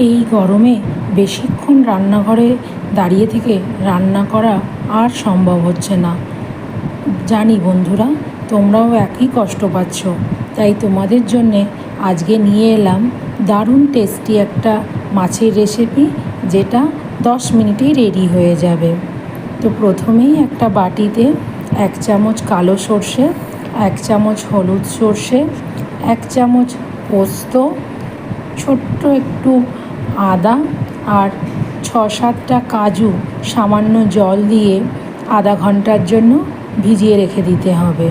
এই গরমে বেশিক্ষণ রান্নাঘরে দাঁড়িয়ে থেকে রান্না করা আর সম্ভব হচ্ছে না। জানি বন্ধুরা, তোমরাও একই কষ্ট পাচ্ছ। তাই তোমাদের জন্যে আজকে নিয়ে এলাম দারুণ টেস্টি একটা মাছের রেসিপি, যেটা 10 মিনিটেই রেডি হয়ে যাবে। তো প্রথমেই একটা বাটিতে 1 চামচ কালো সর্ষে, 1 চামচ হলুদ সর্ষে, 1 চামচ পোস্ত, ছোট্ট একটু আদা আর 6-7টা কাজু সামান্য জল দিয়ে আধা ঘন্টার জন্য ভিজিয়ে রেখে দিতে হবে।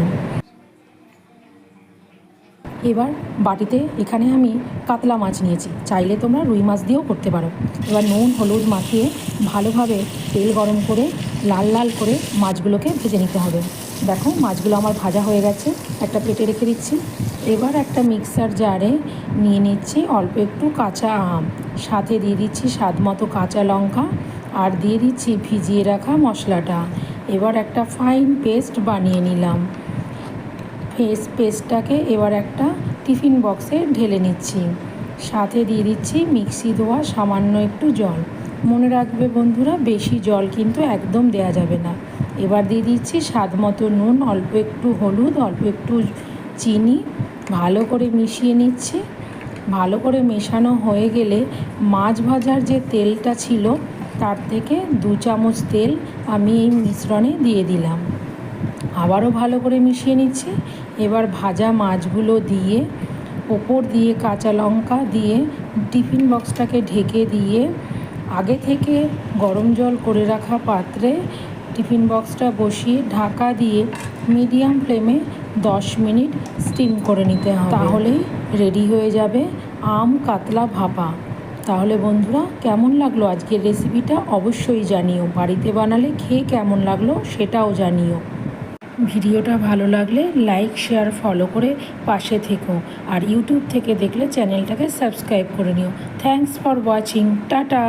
এবার বাটিতে এখানে আমি কাতলা মাছ নিয়েছি, চাইলে তোমরা রুই মাছ দিয়েও করতে পারো। এবার নুন হলুদ মাখিয়ে ভালোভাবে তেল গরম করে লাল লাল করে মাছগুলোকে ভেজে নিতে হবে। দেখো মাছগুলো আমার ভাজা হয়ে গেছে, একটা প্লেটে রেখে দিচ্ছি। এবার একটা মিক্সার জারে নিয়ে নিচ্ছি অল্প একটু কাঁচা আম, সাথে দিয়ে দিচ্ছি স্বাদ মতো কাঁচা লঙ্কা, আর দিয়ে দিচ্ছি ভিজিয়ে রাখা মশলাটা। এবার একটা ফাইন পেস্ট বানিয়ে নিলাম। পেস্টটাকে এবার একটা টিফিন বক্সে ঢেলে নিচ্ছি, সাথে দিয়ে দিচ্ছি মিক্সি ধোয়া সামান্য একটু জল। মনে রাখবে বন্ধুরা, বেশি জল কিন্তু একদম দেয়া যাবে না। এবার দিয়ে দিচ্ছি স্বাদ মতো নুন, অল্প একটু হলুদ, অল্প একটু চিনি, ভালো করে মিশিয়ে নিচ্ছি। ভালো করে মেশানো হয়ে গেলে মাছ ভাজার যে তেলটা ছিল তার থেকে 2 চামচ তেল আমি এই মিশ্রণে দিয়ে দিলাম। আবারও ভালো করে মিশিয়ে নিচ্ছি। এবার ভাজা মাছগুলো দিয়ে ওপর দিয়ে কাঁচা লঙ্কা দিয়ে টিফিন বক্সটাকে ঢেকে দিয়ে আগে থেকে গরম জল করে রাখা পাত্রে টিফিন বক্সটা বসিয়ে ঢাকা দিয়ে মিডিয়াম ফ্লেমে 10 মিনিট স্টিম করে নিতে হবে। তাহলেই রেডি হয়ে যাবে আম কাতলা ভাপা। তাহলে বন্ধুরা, কেমন লাগলো আজকের রেসিপিটা অবশ্যই জানিও। বাড়িতে বানালে খেয়ে কেমন লাগলো সেটাও জানিও। ভিডিওটা ভালো লাগলে লাইক শেয়ার ফলো করে পাশে থেকো, আর ইউটিউব থেকে দেখলে চ্যানেলটাকে সাবস্ক্রাইব করে নিও। Thanks for watching. টাটা।